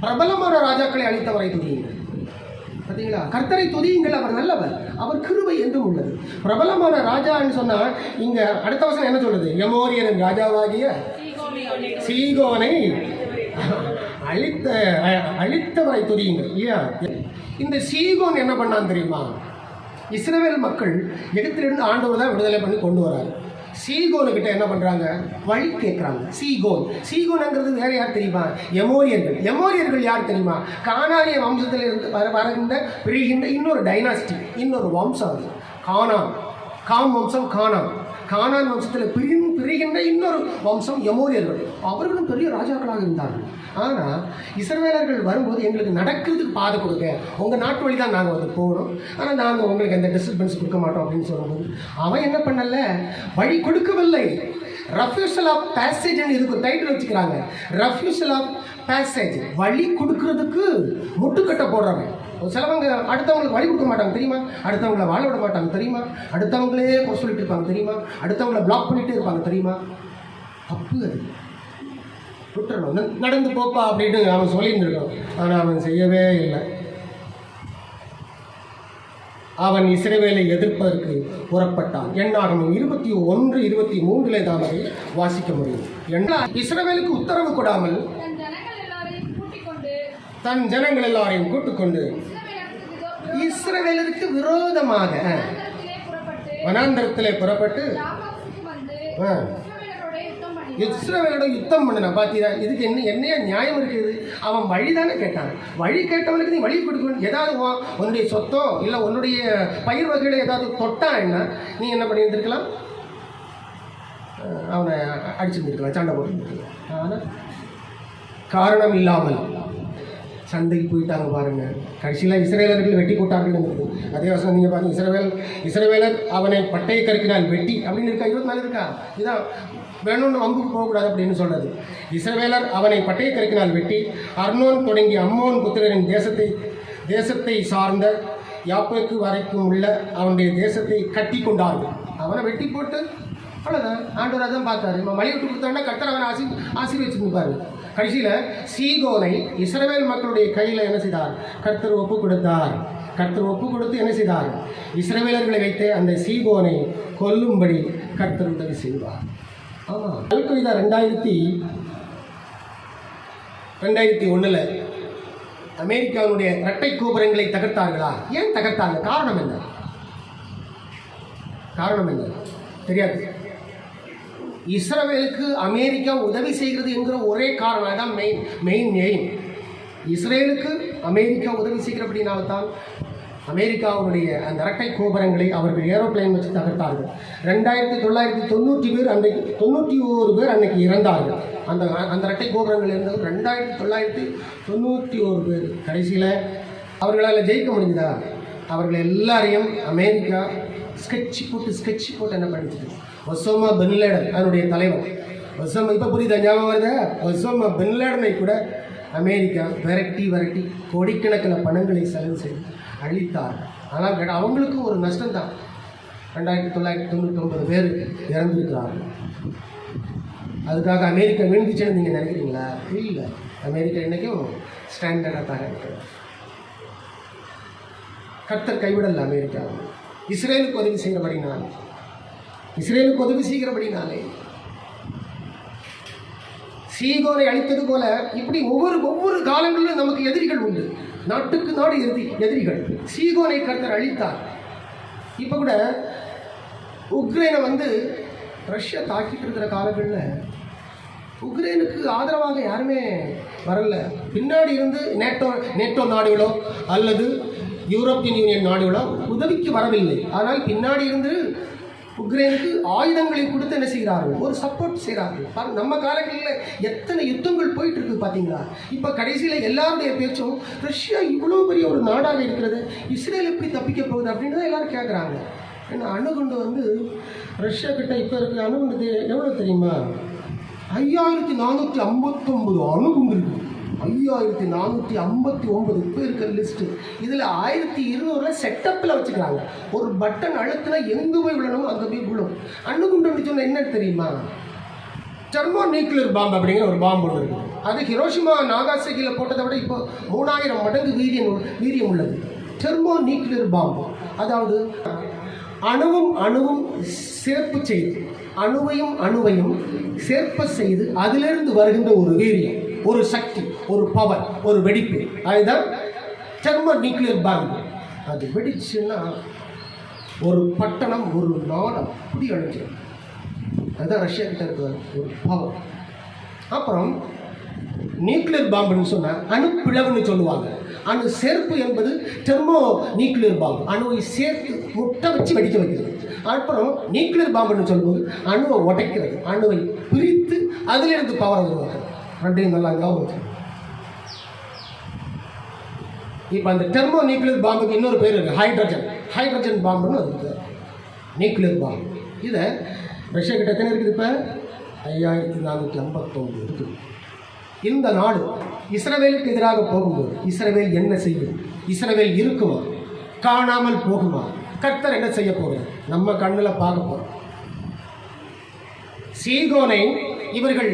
பிரபலமான ராஜாக்களை அழித்தவரை துதியுங்கள். பார்த்தீங்களா? கர்த்தரை துதியுங்கள், அவர் நல்லவர், அவர் கிருபை என்றும் உள்ளது. பிரபலமான ராஜான்னு சொன்னால் இங்க அடுத்த வசனம் என்ன சொல்லுது? எமோரியரின் ராஜாவாகிய சீகோனை அழித்தவரை துதியுங்கள் இல்லையா? இந்த சீகோன் என்ன பண்ணான்னு தெரியுமா? இஸ்ரவேல் மக்கள் எகிப்திலிருந்து ஆண்டவர் தான் விடுதலை பண்ணி கொண்டு வராரு. சீகோனுக்கிட்ட என்ன பண்ணுறாங்க? வழி கேட்குறாங்க. சீகோன்ங்கிறது வேற யார் தெரியுமா? எமோரியர்கள் யார் தெரியுமா? கானானிய வம்சத்தில் இருந்து வருகின்ற பிரிகின்ற இன்னொரு டைனாஸ்டி, இன்னொரு வம்சம். அது காம் வம்சம். கானான் வம்சத்தில் பிரிகின்ற இன்னொரு வம்சம் எமோரியர்கள். அவர்களும் பெரிய ராஜாக்களாக இருந்தார்கள். ஆனால் இஸ்ரவேலர்கள் வரும்போது எங்களுக்கு நடக்கிறதுக்கு பாதை கொடுங்க, உங்கள் நாட்டு வழி தான் நாங்கள் வந்து போகிறோம், ஆனால் நாங்கள் உங்களுக்கு எந்த டிஸ்டர்பன்ஸ் கொடுக்க மாட்டோம் அப்படின்னு சொல்லும்போது அவன் என்ன பண்ணல? வழி கொடுக்கவில்லை. ரெஃப்யூசல் ஆஃப் பேசேஜ் இதுக்கு டைட்டில் வச்சுக்கிறாங்க. ரெஃப்யூசல் ஆஃப் பேசேஜ், வழி கொடுக்கறதுக்கு முட்டுக்கட்டை போடுறவன். சிலவங்க அடுத்தவங்களுக்கு வழி கொடுக்க மாட்டாங்க தெரியுமா? அடுத்தவங்களை வாழ விட மாட்டாங்க தெரியுமா? அடுத்தவங்களே குறை சொல்லிட்டு இருப்பாங்க தெரியுமா? அடுத்தவங்களை பிளாக் பண்ணிகிட்டே இருப்பாங்க தெரியுமா? தப்பு. அது விட்டுறணும். நடந்து போப்பா அப்படின்னு அவன் சொல்லியிருந்திருக்கான். ஆனால் அவன் செய்யவே இல்லை. அவன் இஸ்ரவேலை எதிர்ப்பதற்கு புறப்பட்டான். எண்ணாகமம் 21:23 தான் அதை வாசிக்க முடியும். இஸ்ரவேலுக்கு உத்தரவு கொடாமல் தன் ஜனங்கள் எல்லாரையும் கூட்டுக்கொண்டு இஸ்ரவேலருக்கு விரோதமாக வனாந்தரத்திலே புறப்பட்டு இஸ்ரவேலோட யுத்தம் பண்ணினா. பார்த்தீங்களா? இதுக்கு என்னையா நியாயம் இருக்குது? அவன் வழிதானே கேட்டான். வழி கேட்டவனுக்கு நீ வழி கொடுக்கணும். ஏதாவது உன்னுடைய சொத்தோ இல்லை உன்னுடைய பயிர் வகையில் ஏதாவது தொட்டான் என்ன, நீ என்ன பண்ணியிருந்துருக்கலாம்? அவனை அடிச்சுருந்துருக்கலாம், சண்டை போட்டுருக்கலாம். ஆனால் காரணம் இல்லாமல் சண்டைக்கு போயிட்டாங்க பாருங்க. கடைசியில் இஸ்ரவேலர்கள் வெட்டி போட்டார்கள். அதே வசனம் நீங்கள் பாருங்க. இஸ்ரவேலர் அவனை பட்டை கருக்கினால் வெட்டி அப்படின்னு இருக்கா? 24 இருக்கா? இதான் வேணும்னு வம்புக்கு போகக்கூடாது அப்படின்னு சொல்கிறது. இஸ்ரவேலர் அவனை பட்டை கருக்கினால் வெட்டி அர்னோன் தொடங்கி அம்மோன் புத்திரரின் தேசத்தை சார்ந்த யாப்பேக்கு வரைக்கும் உள்ள அவனுடைய தேசத்தை கட்டி கொண்டார்கள். அவனை வெட்டி போட்டு அவ்வளோதான். ஆண்டவர் தான் பார்த்தாரு. மழை விட்டு கொடுத்தாண்டா கர்த்தர் அவனை ஆசீர்வதிச்சிருப்பாரு. கடைசியில் சீகோனை இஸ்ரவேல் மக்களுடைய கையில் என்ன செய்தார்? கர்த்தர் ஒப்பு கொடுத்தார். கர்த்தர் ஒப்பு கொடுத்து என்ன செய்தார்? இஸ்ரவேலர்களை வைத்து அந்த சீகோனை கொல்லும்படி கர்த்தர் உதவி செய்வார். ஆமாம். அல்கொய்தா 2001 அமெரிக்காவுடைய இரட்டை கோபுரங்களை தகர்த்தார்களா? ஏன் தகர்த்தாங்க? காரணம் என்ன தெரியாது. இஸ்ரவேலுக்கு அமெரிக்கா உதவி செய்கிறது என்கிற ஒரே காரணம், அதுதான் மெயின் எய்ம். இஸ்ரேலுக்கு அமெரிக்கா உதவி செய்கிறபடினால்தான் அமெரிக்காவுடைய அந்த இரட்டை கோபுரங்களை அவர்கள் ஏரோப்ளைன் வச்சு தகர்த்தார்கள். 2991 பேர் அன்னைக்கு இறந்தார்கள். அந்த இரட்டை கோபுரங்கள் இருந்தது 2991 பேர். கடைசியில் அவர்களால் ஜெயிக்க முடிஞ்சதா? அவர்கள் எல்லாரையும் அமெரிக்கா ஸ்கெட்ச் போட்டு என்ன பண்ணிச்சு? ஒசாமா பின் லேடன் அதனுடைய தலைவர். இப்போ புரியுதா? ஞாபகம் வருதா? ஒசாமா பின் லேடனை கூட அமெரிக்கா விரட்டி கோடிக்கணக்கில் பணங்களை செலவு செய்து அழித்தார். ஆனால் அவங்களுக்கும் ஒரு நஷ்டம் தான். 2999 பேர் இறந்திருக்கிறார்கள். அதுக்காக அமெரிக்கா வீழ்ந்துச்சுன்னு நீங்கள் நினைக்கிறீங்களா? இல்லை. அமெரிக்கா இன்றைக்கும் ஸ்டாண்டர்டாக தான் இருக்கிறது. கர்த்தர் கைவிடல அமெரிக்கா. இஸ்ரேலுக்கு உதவி செய்கிறபடினாலே சீகோனை அழித்தது போல இப்படி ஒவ்வொரு காலங்களிலும் நமக்கு எதிரிகள் உண்டு. நாட்டுக்கு நாடு எதிரிகள். சீகோனை கர்த்தர் அழித்தார். இப்போ கூட உக்ரைனை ரஷ்யா தாக்கிட்டு இருக்கிற காலங்களில் உக்ரைனுக்கு ஆதரவாக யாருமே வரல. பின்னாடி இருந்து நேட்டோ நாடுகளோ அல்லது யூரோப்பியன் யூனியன் நாடுகளோ உதவிக்கு வரவில்லை. ஆனால் பின்னாடி இருந்து உக்ரைனுக்கு ஆயுதங்களை கொடுத்து என்ன செய்கிறார்கள்? ஒரு சப்போர்ட் செய்கிறார்கள். நம்ம காலங்களில் எத்தனை யுத்தங்கள் போயிட்டு இருக்குது பார்த்தீங்களா? இப்போ கடைசியில் எல்லாருடைய பேச்சும் ரஷ்யா இவ்வளோ பெரிய ஒரு நாடாக இருக்கிறது, இஸ்ரேல் எப்படி தப்பிக்க போகுது அப்படின்னு தான் எல்லாரும் கேட்குறாங்க. ஏன்னா அணுகுண்டு ரஷ்யா கிட்ட இப்போ இருக்கிற அணுகுண்டு எவ்வளோ தெரியுமா? 5459 அணுகுண்டு இருக்குது. 5459 இப்போ இருக்கிற லிஸ்ட்டு. இதில் 1200 செட்டப்பில் வச்சுக்கிறாங்க. ஒரு பட்டன் அழுத்தினா எங்கே போய் விழணும் அங்கே போய் விழும். அணுகுண்டு சொன்னால் என்ன தெரியுமா? தெர்மோ நியூக்ளியர் பாம்பு அப்படிங்கிற ஒரு பாம்பு ஒன்று இருக்குது. அது ஹிரோஷிமா நாகாசாகியில் போட்டதை விட இப்போ 3000 மடங்கு வீரியம் உள்ளது. தெர்மோ நியூக்ளியர் பாம்பு, அதாவது அணுவும் அணுவும் சேர்ப்பு செய்து, அணுவையும் சேர்ப்ப செய்து அதிலிருந்து வருகின்ற ஒரு வீரியம், ஒரு சக்தி, ஒரு பவர், ஒரு வெடிப்பு, அதுதான் தெர்மோ நியூக்ளியர் பாம்பு. அது வெடிச்சுன்னா ஒரு பட்டணம், ஒரு நாடு அப்படி அழிஞ்சிடும். அதுதான் ரஷ்யா கிட்ட இருக்கிற ஒரு பவர். அப்புறம் நியூக்ளியர் பாம்புன்னு சொன்னால் அணுப்பிளவுன்னு சொல்லுவாங்க. அணு சேர்ப்பு என்பது தெர்மோ நியூக்ளியர் பாம்பு, அணுவை சேர்த்து முட்டை வச்சு வெடிக்க வைக்கிறது. அப்புறம் நியூக்ளியர் பாம்புன்னு சொல்லும்போது அணுவை உடைக்கிறது, அணுவை பிரித்து அதிலிருந்து பவர் உருவாக்குறது. ரெண்டையும் நல்லா ஞாபகம். இப்போ அந்த தெர்மோ நியூக்ளியர் பாம்புக்கு இன்னொரு பேர் இருக்குது, ஹைட்ரஜன் பாம்புன்னு இருக்குது. நியூக்ளியர் பாம்பு இதை ரஷ்யா கிட்ட எத்தனை இருக்குது? இப்போ 5459 இருக்குது. இந்த நாடு இஸ்ரவேலுக்கு எதிராக போகும்போது இஸ்ரவேல் என்ன செய்யும்? இஸ்ரவேல் இருக்குமா, காணாமல் போகுமா? கர்த்தர் என்ன செய்ய போகிறார்? நம்ம கண்ணில் பார்க்க போகிறோம். சீகோனை இவர்கள்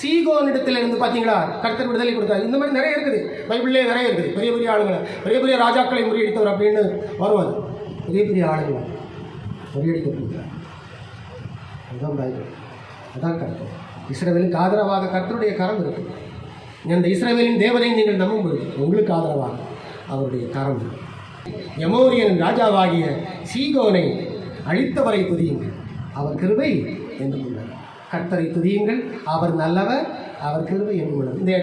சீகோனிடத்தில் இருந்து பார்த்தீங்களா கர்த்தர் விடுதலை கொடுத்தார். இந்த மாதிரி நிறைய இருக்குது, பைபிள்லேயே நிறைய இருக்குது. பெரிய பெரிய ஆளுங்களை, பெரிய பெரிய ராஜாக்களை முறியடித்தவர் அப்படின்னு வருவாங்க. பெரிய பெரிய ஆளுங்களை முறியடிக்க, அதுதான் பைபிள், அதான் கர்த்தர். இஸ்ரவேலுக்கு ஆதரவாக கர்த்தருடைய கரம் இருக்குது. அந்த இஸ்ரவேலின் தேவனை நீங்கள் நம்பும்போது உங்களுக்கு ஆதரவாக அவருடைய கரம் இருக்கு. எமோரியன் ராஜாவாகிய சீகோனை அழித்தவரை துதியுங்கள், அவர் கிருபை என்று உள்ளது. கர்த்தரை துதியுங்கள், அவர் நல்லவர், அவர் கிருபை என்று உள்ளது. இந்த